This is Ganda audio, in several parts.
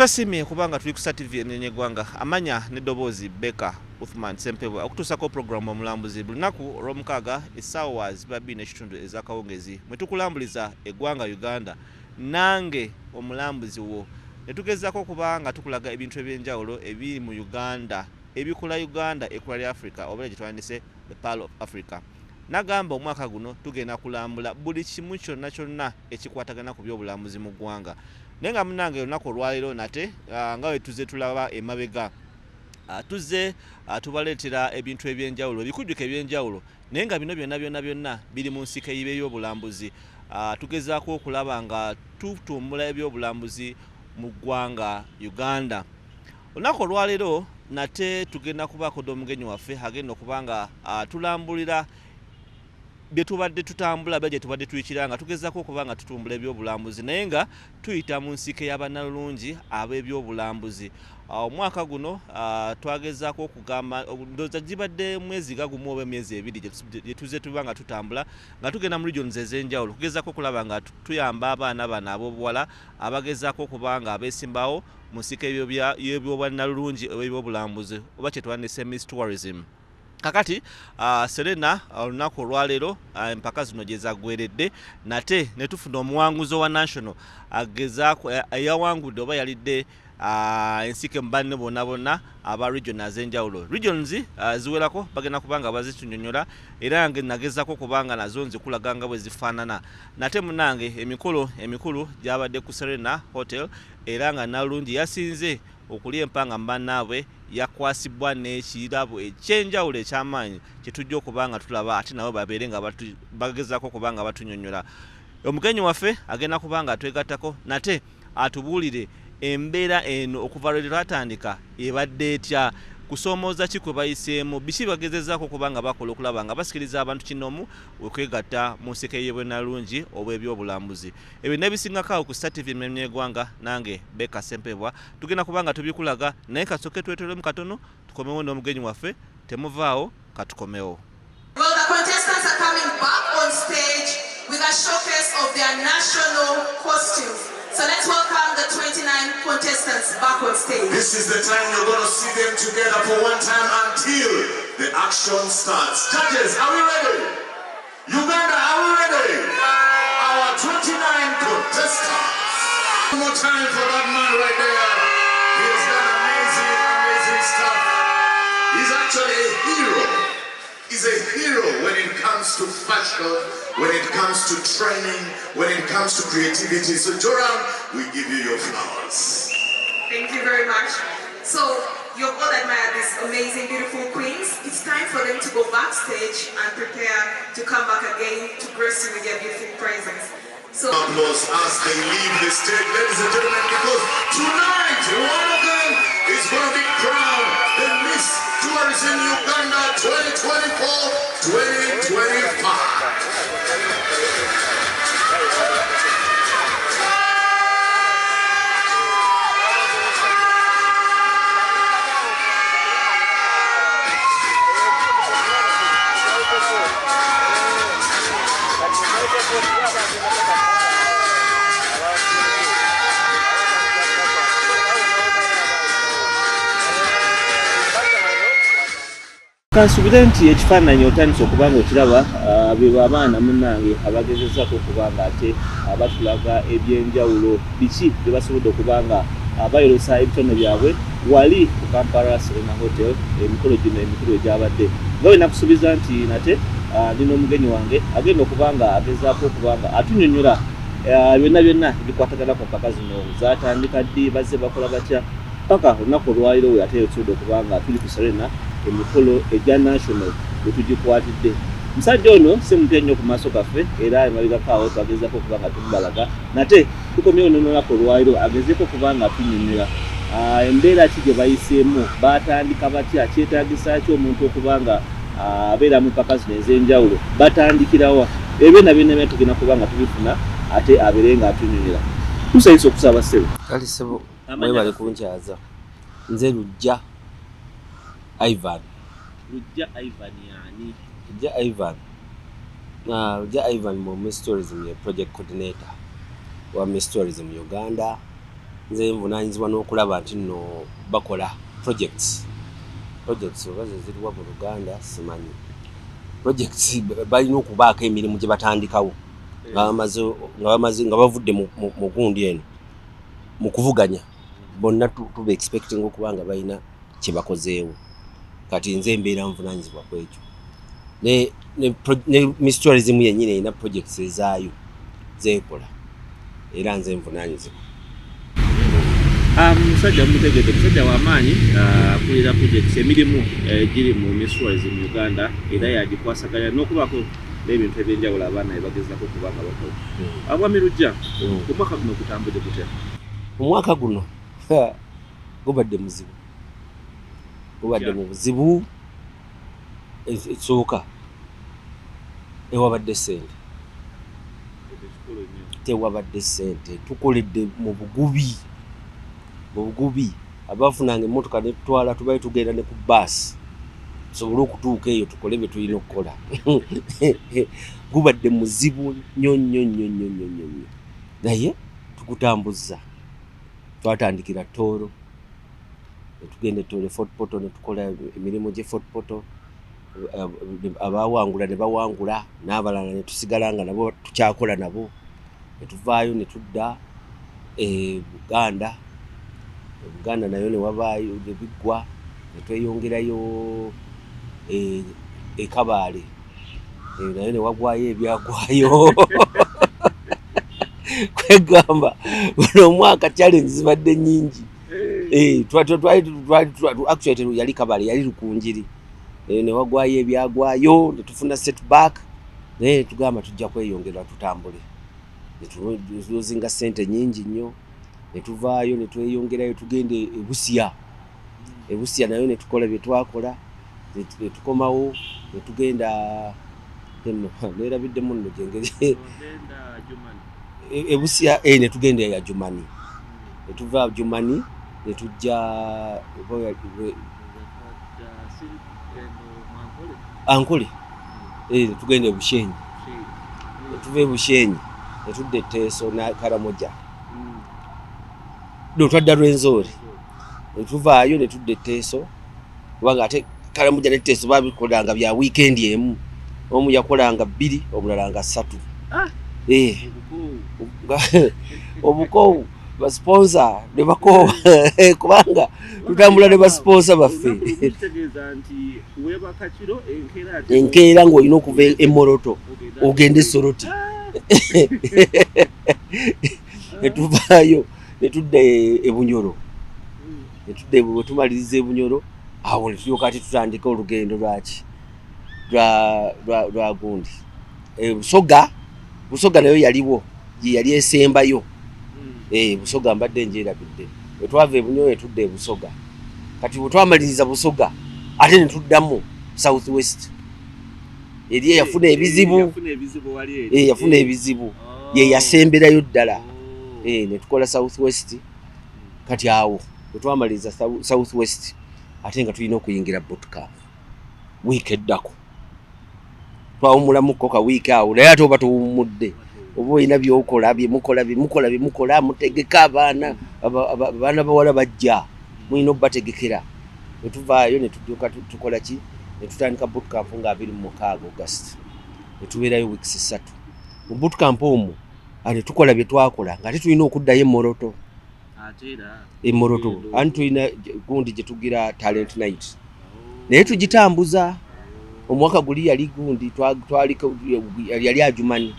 Twasiimye kubanga tuli ku Star TV enyenyegwanga amanya n'eddoboozi Beka Uthman Sempebwa okutuusako programu omulambuzi buli lunaku olw'omukaaga essaawa ziba 2:30 ez'akawungezi mwe tukulambuliza eggwanga Uganda nange omulambuzi wo ne tugezaako okuba nga tukulaga ebintu eby'enjawulo ebiri mu Uganda ebikola Uganda ekula Africa oba gye twandise the Pearl of Africa. Nagamba omwaka guno tugenda kulambula buli kimu kyonna ekikwatagana ku by'obulambuzi mu ggwanga. Naye nga munange olunaku olwaleero nate nga we tuze tulaba emabega tuze tubaleetera ebintu eby'enjawulo ebikujjuko eby'enjawulo naye nga bino byonna biri mu nsika y'ebyobulambuzi. Tugezaako okulaba nga tutumbula ebyobulambuzi mu ggwanga Uganda. Olunaku olwaleero nate tugenda kubaako omugenyi waffe agenda okuba nga tulambulira bye tubadde tutambula bye tubadde tuyikira nga tugezaako okuba nga tutumbula ebyobulambuzi naye nga tuyita mu nsike y'abannalulungi ab'ebyobulambuzi. Omwaka guno twagezaako okugamba ndowooza gibadde mwezi gumu oba emyezi ebiri gye tuze tuba nga tutambula nga tugenda mu regions ez'enjawulo kugezaako okulaba nga tuyamba abaana bano ab'obuwala abagezaako okuba nga abeesimbawo mu nsike y'ebyobwannalulungi ebyobulambuzi oba kye twandise Miss Tourism. Kakati Serena olunaku olwaleero empaka zino gye zaggweredde nate ne tufuna omuwanguzi wa national agezaako eyawangudde oba yalidde ensike mu banne bonna aba regions ez'enjawulo. Regions ziwerako bagenda kubanga bazitunyonnyola era nga nagezaako kubanga nazo nzikulaganga bwe zifaanana. Nate munange emikulu gyabadde ku Serena Hotel era nga Nalungi yasinze okulya empanga mu bannaabwe yakwasibwa n'ekirabo ekyenjawulo eky'amaanyi kye tujja okuba nga tulaba ate nabo babeere nga bagezaako okuba nga batunyonnyola. Omugenyi waffe agenda kuba nga atwegattako nate atubuulire embeera eno okuva lwe twatandika ebadde etya kusoomooza ki kwe bayiseemu biki bagezezaako okuba nga bakola okulaba nga basikiriza abantu kinoomu okwegatta mu nsike y'ebwennalungi oba ebyobulambuzi. Ebyo n'ebisingako awo ku Star TV enyenyegwanga nange Beka Sempebwa tugenda kuba nga tubikulaga naye kasooke twetolemu katono tukomewo n'omugenyi waffe temuvaawo katukomewo. Well, the contestants are coming back on stage with a showcase of their national costumes. So let's welcome the 29 contestants back on stage. This is the time you're going to see them together for one time until the action starts. Judges, are we ready? Uganda, are we ready? Our 29 contestants. One more time for that man right there. He has done amazing stuff. He's actually a hero. He's a hero when it comes to fashion, when it comes to training, when it comes to creativity. So Joram, we give you your flowers. Thank you very much. So you all admire these amazing, beautiful queens. It's time for them to go backstage and prepare to come back again to grace you with their beautiful presence. So applause as they leave the stage, ladies and gentlemen, because tonight one of them is going to be crowned the Miss Tourism Uganda 2024-2025. Kansubire nti ekifaananyi otandise okuba nga okiraba be abaana munnange abagezezaako okuba nga ate batulaga ebyenjawulo biki bye basobodde okuba nga bayolesa ebitono byabwe wali ku Kampala Serena Hotel emikolo gino emikulu egyabadde. Nga we nakusuubiza nti nate ndina omugenyi wange agenda okuba nga agezaako okuba nga atunyonnyola byonna ebikwatagana ku mpaka zino zatandika ddi bazze bakola batya paka olunaku olwaliro we ate tusobodde okuba nga tuli ku Serena emikolo egya national wetugikwatidde. Musajja ono si mupya nnyo ku maaso gaffe era emabegakaawo twagezaako okuba nga tumubalaga nate tukomyewo n'olunaku olwaliro agezeeko okuba nga tunyonnyola embeera ki gye bayiseemu batandika batya kyetaagisa ki omuntu okuba nga abeera mu mpaka zino ez'enjawulo batandikirawa ebyo byonna tugenda kuba nga tubifuna ate abeere nga atunyonnyola. Tusanyusa okusaba ssebo. Kale ssebo mwebale kunkyaza. Nze Lujja Ivan. Lujja Ivan yani? Lujja Ivan mu Miss Tourism ye project coordinator wa Miss Tourism Uganda nze nvunaanyizibwa n'okulaba nti nno bakola projects oba ze ziriwa mu Luganda simanyi. Projects balina okubaako emirimu gye batandikawo nga bavudde mu gundi eno mu kuvuganya bonna tuba expecting okuba nga balina kye bakozeewo. Kati nze mbeera nvunaanyizibwa ku ekyo. Ne Miss Tourism yennyini erina projects ezaayo zeekola era nze nvunaanyizibwa. Musajja mutegedde musajja w'amaanyi akulira projects emirimu giri mu Miss Tourism Uganda era yagikwasaganya n'okubaako n'ebintu ebyenjawulo abaana bebagezaako okuba nga bakola. Abwami Lujja, ku mwaka guno kutambudde kutya? Omwaka guno gubadde muzibu. Gubadde mu buzibu. Ekisooka ewabadde ssente. Tewabadde ssente. Tukoledde mu bugubi. Abafunanga emmotoka ne tutwala tubaye tugenda ne ku bbaasi tusobole okutuuka eyo tukole bye tulina okukola. Gubadde muzibu nnyo. Naye tukutambuza. Twatandikira Tooro ne tugenda e Tooro Fort Portal ne tukola emirimu gye Fort Portal. Abawangula ne bawangula n'abalala ne tusigala nga nabo tukyakola nabo. Ne tuvaayo ne tudda Buganda nayo ne wabaayo ne biggwa ne tweyongerayo Kabaale nayo ne wagwayo ebyagwayo. Kwegamba guno omwaka challenge zibadde nnyingi. Actually yali Kabaale yali Lukunjiri ne wagwayo ebyagwayo ne tufuna setback naye tugamba tujja kweyongera tutambule. Ne tuzinga ssente nnyingi nnyo. Ne tuvaayo ne tweyongerayo tugende Busia nayo ne tukola bye twakola ne tukomawo ne tugenda neerabiddemu nno gyengeri Busia ne tugenda ya Jumani ne tuva Jumani ne tujja Ankole ne tugenda Bushenyi ne tuva Bushenyi ne tudda Teso na Karamoja twadda Rwenzori ne tuvaayo ne tudda Teso kubanga ate Karamoja ne Teso babikolanga bya weekend emu. Omu yakolanga 2 omulala nga 3. Obukowu basponsor ne bakoowa kubanga tutambula ne basponsor baffe. Enkeera ng'olina okuva e Moroto ogende Soroti. Ne tuvaayo ne tudda e Bunyoro. Ne tudda bwe tumaliriza e Bunyoro awo ne tulyoka ati tutandika olugendo lwaki lwa gundi. Busoga nayo yaliwo yali esembayo. Busoga mbadde njeerabidde. Bwe twava e Bunyoro ne tudda e Busoga. Kati bwe twamaliriza Busoga ate ne tuddamu South West. Eri yafuna ebizibu. Yafuna ebizibu. Ye yasemberayo ddala. Ne tukola South West. Kati awo bwe twamaliriza South West ate nga tulina okuyingira bootcamp week eddako. Twawumulamuko ka week awo naye ate oba tuwummudde oba olina byokola byemukola mutegeka abaana bawala bajja mulina obbategekera. Ne tuvaayo ne tudduka tukola ki ne tutandika bootcamp nga 26 August ne tubeerayo weeks 3. Mu bootcamp omwo ate tukola bye twakola nga tulina okuddayo e Moroto. Moroto ani tulina gundi gye tugira talent night naye tugitambuza. Omwaka guli yali gundi yali Ajumani.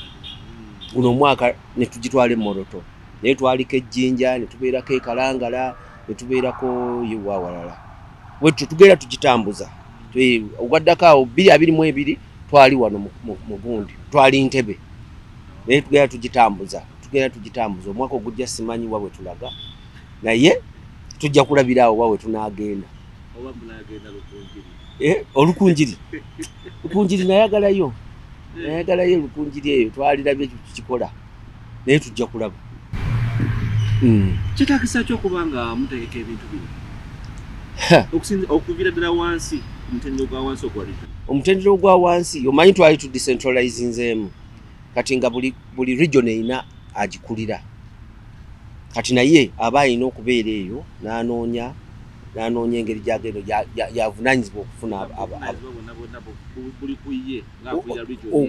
Guno omwaka ne tugitwala e Moroto naye twaliko Ejjinja ne tubeerako e Kalangala ne tubeerako yewawalala. Bwetyo tugenda tugitambuza. Ogwaddako awo 2022 twali wano mu gundi twali Ntebe naye tugenda tugitambuza. Omwaka ogujja simanyi wabwe tulaga naye tujja kulabira awo wabwe tunaagenda. Lukunjiri nayagalayo Lukunjiri eyo twalirabye tukikola naye tujja kulaba. Kyetaagisa ki okuba nga mutegeka ebintu bino okuviira ddala wansi omutendero gwa wansi ogwaliwo? Omutendero gwa wansi omanyi twali tu decentralizinzeemu kati nga buli region erina agikulira. kati naye aba alina okubeera eyo n'anoonya engeri gyagendo yavunanyizibwa okufuna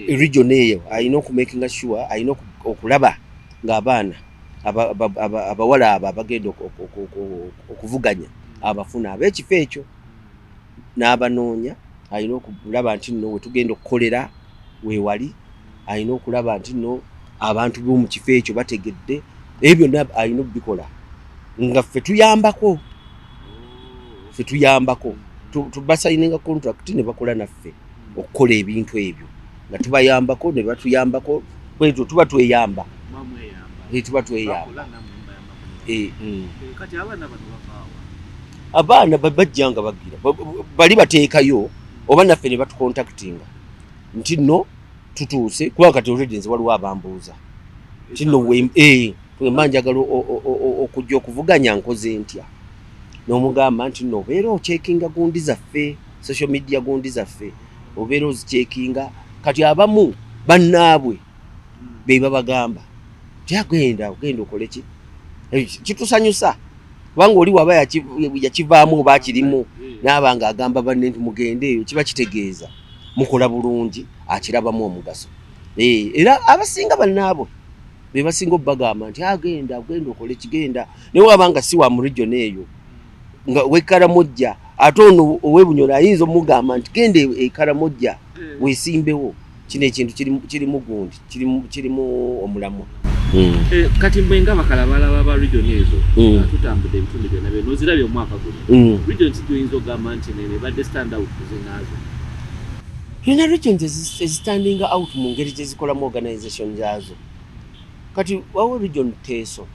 region eyo. Alina okumakinga sure, alina okulaba ng'abaana abawala abo abagenda okuvuganya abafuna ab'ekifo ekyo n'abanoonya. Alina okulaba nti nno wetugenda okukolera weewali, alina okulaba nti nno abantu b'omu kifo ekyo bategedde. Ebyo byonna alina okubikola nga ffe tuyambako tubasayininga contract ne bakola naffe okukola ebintu ebyo nga tubayambako ne batuyambako, bwetyo tuba tweyamba. Abaana bajjanga bagira bali bateekayo oba naffe ne batukontaktinga nti nno tutuuse kuba kati already nze waliwo abambuuza nti nno twemba njagala okujja okuvuganya nkoze ntya, n'omugamba nti nno obeera ocekinga gundi zaffe, social media gundi zaffe obeera ozicekinga. Kati abamu bannaabwe be babagamba tyagenda ogenda okole ki, kitusanyusa kubanga oli waba yakivaamu oba akirimu n'aba ng'agamba banne nti mugende eyo, kiba kitegeeza mukola bulungi, akirabamu omugaso. Era abasinga bannaabwe be basinga obbagamba nti agenda okole kigenda, naye waba nga si wa mu region eyo nga w'Ekaramoja ate ono ow'Ebunyoro ayinza omugamba nti genda Ekaramoja weesimbewo. Kino ekintu kirimu gundi, kirimu omulamu. Kati mwe nga bakalabalaba ba region ezo tutambudde ebitundu byonna byo nozirabye omwaka guno, regions tuyinza okugamba nti nene badde stand out kuzinaazo. Yona regions ezistanding out mu ngeri gye zikolamu organization zaazo. Kati wawo region Teso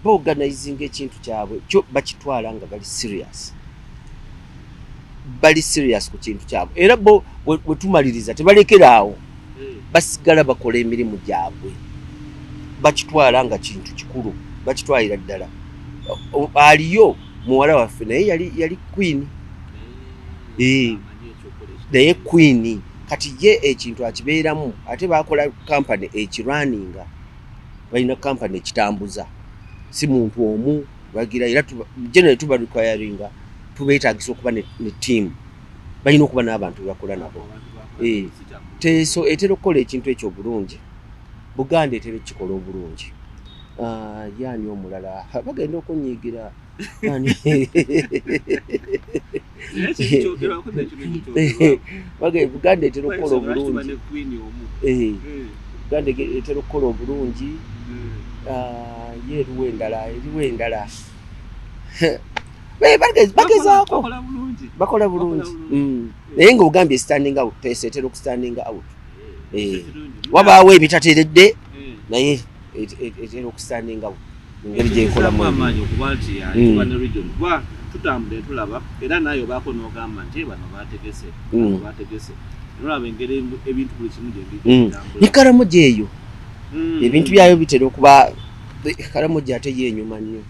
organizing ekintu kyabwe kyo bakitwala nga bali serious ku kintu kyabwe, era bo wetumaliriza tebalekeraawo, basigala bakola emirimu gyabwe, bakitwala nga kintu kikulu, bakitwalira ddala. Aliyo muwala waffe naye yali queen, naye queen kati ye ekintu akibeeramu, ate bakola company ekirwaninga, balina company ekitambuza, si muntu omu bagira. Era generally tuba requiringa tubeetagisa okuba ne team, balina okuba n'abantu bakola nabo. Teso etera okukola ekintu ekyo obulungi, Buganda etera ekikola obulungi. Yani omulala bagenda okunyiigira Buganda etera okukola obulungi, Buganda etera okukola obulungi. Eriwo endala bagezaako bakola bulungi, naye nga ogambye standing out, Teso etera okustanding out. Wabaawo ebitateredde naye etera okustanding out engeri gyekolamu amaanyi okuba nti tuba ne region kuba tutambule tulaba, era nayo baako n'ogamba nti bano bategese nolaba engeri ebintu buli kimu gyebitambula. Ne Karamoja eyo ebintu byayo bitera okuba Karamoja ate yenyuma nnyo.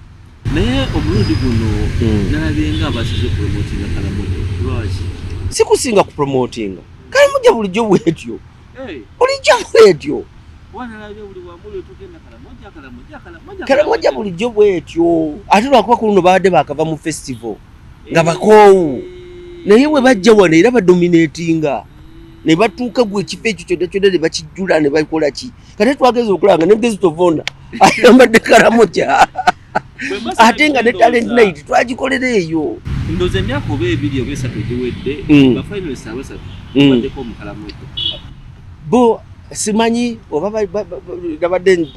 Naye omulundi guno nalabye nga abasize promotinga Karamoja, lwaki? Si kusinga ku promotinga Karamoja bulijjo bwetyo, bulijjo bwetyo. Karamoja bulijjo bwetyo, ate lwakuba ku luno babadde bakava mu festival nga bakoowu, naye bwe bajja wano era badominatinga ne batuuka gwe ekifo ekyo kyonna ne bakijjula ne bakola ki. Kati twageza okulanga ne Gezito Vona ayambadde Karamoja ate nga ne talent night twagikolera eyo. Ndoze emyaka oba ebiri oba esatu giwedde ba finalist abasatu baddeko mu Karamoja. Bo simanyi oba babadde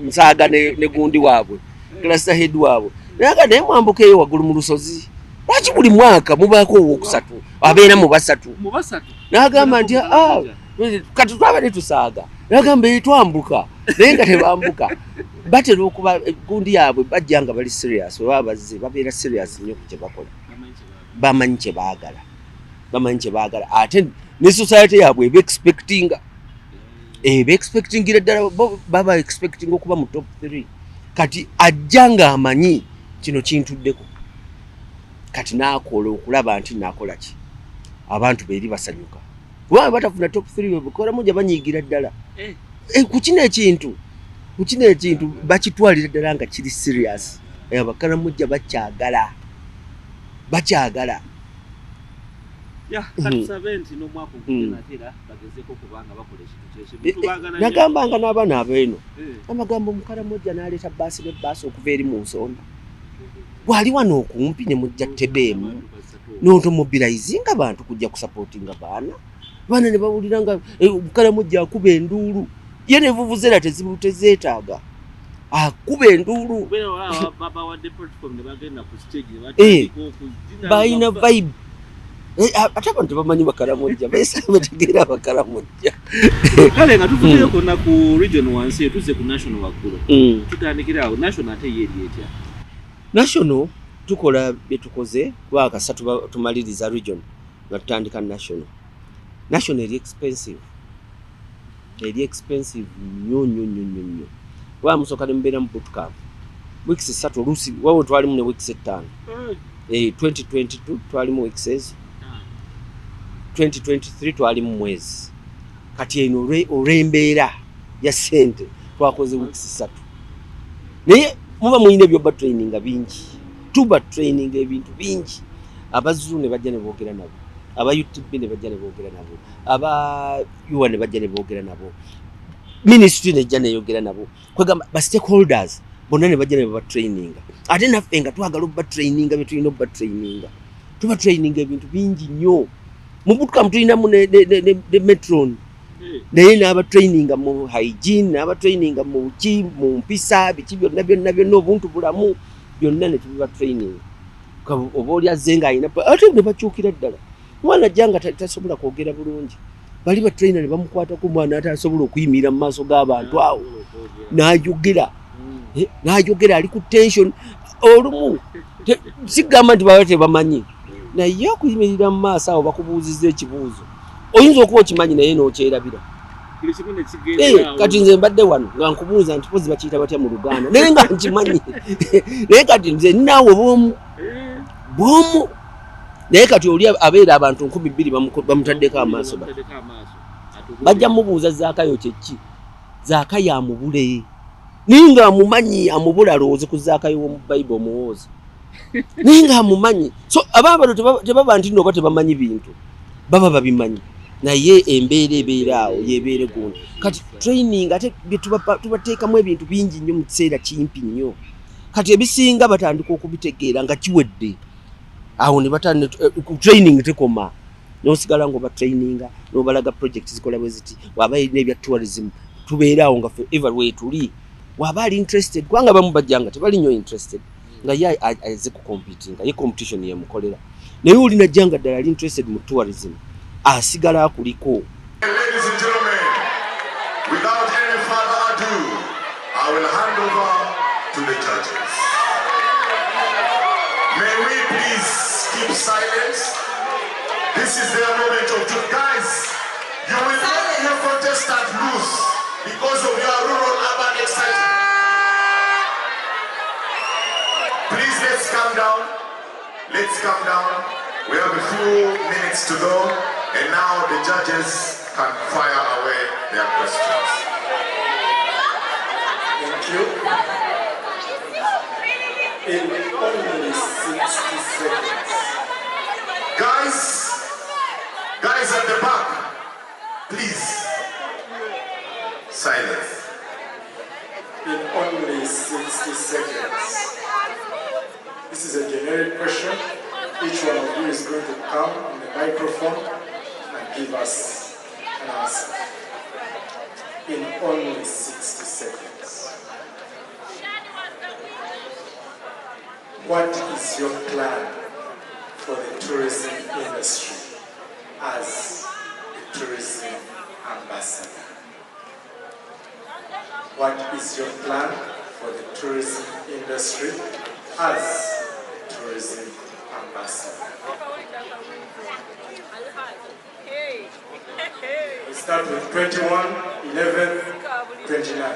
nsaaga ne gundi waabwe cluster head waabwe, naye mwambuka eyo waggulu mu lusozi. Lwaki buli mwaka mubaako owookusatu abeera mu basatu? N'agamba nti kati twabadde tusaaga, n'agamba twambuka naye nga tebambuka. Batera okuba gundi yaabwe bajja nga bali serious, bwe baba bazze babeera serious nnyo ku kye bakola, bamanyi kye baagala, ate ne society yaabwe eba expectingira ddala, baba expecting okuba mu top 3. Kati ajja ng'amanyi kino kintuddeko, kati n'akola okulaba nti nakola ki abantu beeri basanyuka, kubanga batafuna top 3 Karamoja banyiigira ddala ku kino ekintu. kukino ekintu bakitwalira ddala nga kiri serious. Abakalamujja bakyagala. katusabe nti n'omwaka ogugenda bagezeeko kubanga bakola ekintu kyekyo. Nagambanga n'abaana abeeno amagambo Mukalamujja n'aleeta bbaasi okuva eri mu nsonda. Wali wano okumpi ne mujja tebeemu n'otomobilizinga bantu kujja kusapootinga baana ne bawulira nga Mukalamujja akuba enduulu ye ne vuvuzera tezeetaaga akuba enduulu balina vibe. Ate abantu tebamanyi Bakalamujja betegeera Bakalamujja. Kale nga tuvuddeko konna ku region wansi etuze ku national waggulu tutandikira awo. National ate ye eri etya? National tukola bye tukoze wakasa tumaliriza region nga tutandika national. National eri expensive nnyo. Wamusooka ne mubeera mu bootcamp weeks 3 oluusi wawo twalimu ne weeks 5. 2022 twalimu weeks 2023 twalimu mwezi. Kati eno olw'embeera ya ssente twakoze weeks 3. Naye muba muyina ebyoba training bingi. Tuba training ebintu bingi. Abazulu ne bajja ne boogera nabo. Aba UTB ne bajja ne boogera nabo. Aba UA ne bajja ne boogera nabo. Ministry ne jja ne yogera nabo. Kwegamba ba stakeholders bonna ne bajja ne baba training. Ate naffe nga twagala obba training bye tulina obba training. Tuba training ebintu bingi nnyo. Mu bootcamp tulinamu ne metron. Naye n'aba training mu hygiene, n'aba training mu mpisa, biki byonna obuntu bulamu byonna ne tubiba training. Oba oli azze ng'alina ate ne bakyukira ddala. Mwana ajja nga tasobola kwogera bulungi. Bali ba trainer ne bamukwata ku mwana atasobola okuyimirira mu maaso g'abantu awo. N'ayogera ali ku tension olumu. Sigamba nti baba tebamanyi. Naye okuyimirira mu maaso awo bakubuuzizza ekibuuzo. Oyinza okuba okimanyi naye n'okyerabira. Kati nze mbadde wano nga nkubuuza nti pozi bakiyita batya mu Luganda naye nga nkimanyi. Naye kati nze naawe bw'omu. Naye kati oli abeera abantu 2,000 bamutaddeko amaaso. Bajja mubuuza Zaakayo kyeki. Zaakayo amubule. Ninga amumanyi amubula lowooze ku Zaakayo w'omu Bible omuwooza. Ninga amumanyi. So abaabalo tebaba nti noba tebamanyi bintu. Baba babimanyi. Naye embeera ebeera awo yebeere gundi. Kati training ate tubateekamu ebintu bingi nnyo mu kiseera kimpi nnyo. Kati ebisinga batandika okubitegeera nga kiwedde. Awo ne batandika training tekoma. N'osigala ng'oba traininga n'obalaga projects zikola bwe ziti. Waba n'ebya tourism tubeera awo nga forever we tuli. Waba ali interested kubanga bamu bajjanga tebali nnyo interested. Nga ye aze ku competing ye competition yemukolera. Naye oli najjanga ddala ali interested mu tourism. Asigala akuliko. Ladies and gentlemen, without any further ado, I will hand over to the judges. May we please keep silence. This is their moment of truth. Guys, you will not hear contestant lose because of your rural-urban excitement. Please, let's calm down. Let's calm down. We have a few minutes to go. And now the judges can fire away their questions. Thank you. In only 60 seconds. Guys at the back, please. Silence. In only 60 seconds. This is a generic question. Each one of you is going to come on the microphone and give us an answer in only 60 seconds. What is your plan for the tourism industry as a tourism ambassador? What is your plan for the tourism industry as a tourism ambassador? We start with 21, 11, 29.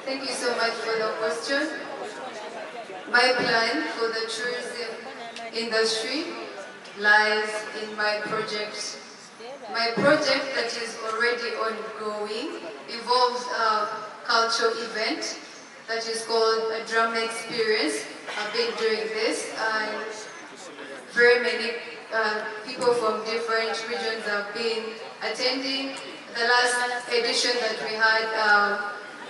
Thank you so much for the question. My plan for the tourism industry lies in my project. My project that is already ongoing involves a cultural event that is called a drama experience. I've been doing this and very many people from different regions have been attending. The last edition that we had,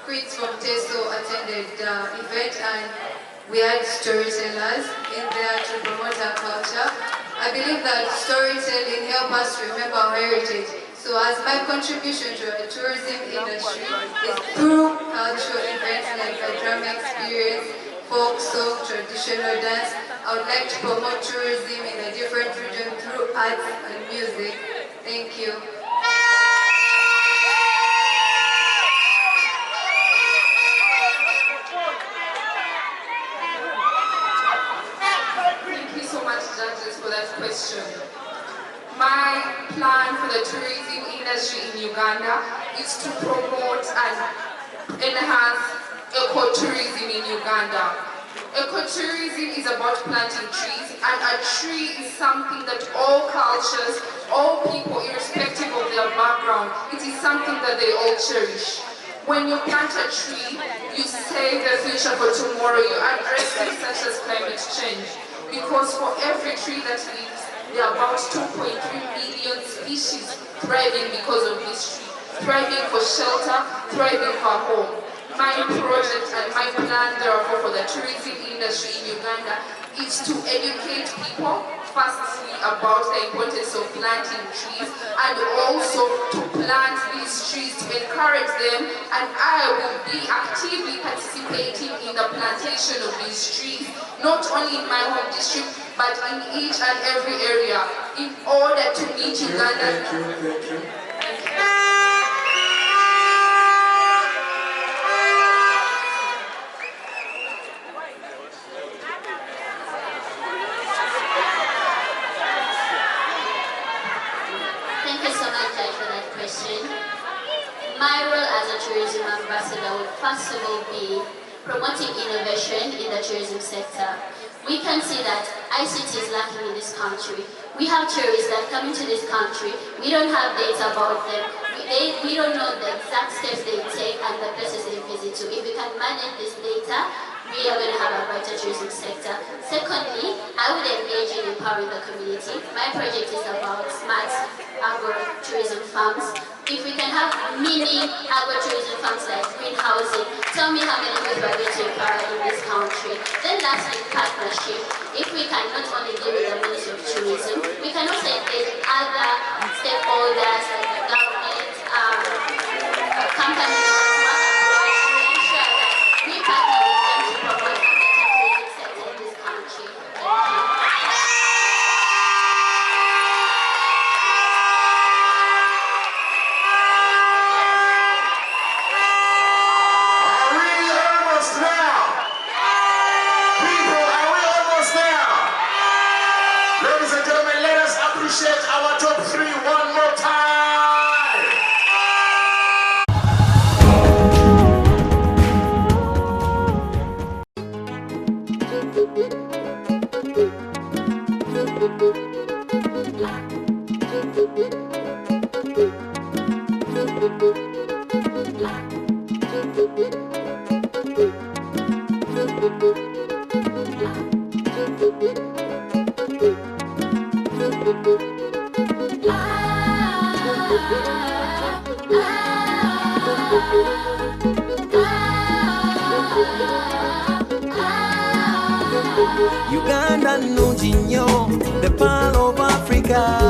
Queens from Teso attended the event and we had storytellers in there to promote our culture. I believe that storytelling helps us remember our heritage. So as my contribution to the tourism industry is through cultural events like the drama experience, folk song, traditional dance, I would like to promote tourism in a different region through arts and music. Thank you. Thank you so much, judges, for that question. My plan for the tourism industry in Uganda is to promote and enhance ecotourism in Uganda. Ecotourism is about planting trees, and a tree is something that all cultures, all people, irrespective of their background, it is something that they all cherish. When you plant a tree, you save the future for tomorrow. You address things such as climate change. Because for every tree that lives, there are about 2.3 million species thriving because of this tree. Thriving for shelter, thriving for home. My project and my plan, therefore, for the tourism industry in Uganda is to educate people, firstly, about the importance of planting trees, and also to plant these trees to encourage them, and I will be actively participating in the plantation of these trees, not only in my home district, but in each and every area, in order to meet Uganda. Thank you. Thank you so much, Jai, for that question. My role as a tourism ambassador would first of all be promoting innovation in the tourism sector. We can see that ICT is lacking in this country. We have tourists that come into this country, we don't have data about them, we don't know the exact steps they take and the places they visit to. If we can manage this data, we are going to have a brighter tourism sector. Secondly, I would engage in empowering the community. My project is about smart agro-tourism farms. If we can have mini agro-tourism farms like greenhousing, tell me how many people are going to empower in this country. Then lastly, partnership. If we can not only deal with the Ministry of Tourism, we can also engage other stakeholders like the government, companies that work abroad to ensure that we partner with them to promote a better tourism sector in this country. Thank you. Are we almost there? People, are we almost there? Ladies and gentlemen, let us appreciate our top three one more time. Uganda nungi nnyo, the pearl of Africa.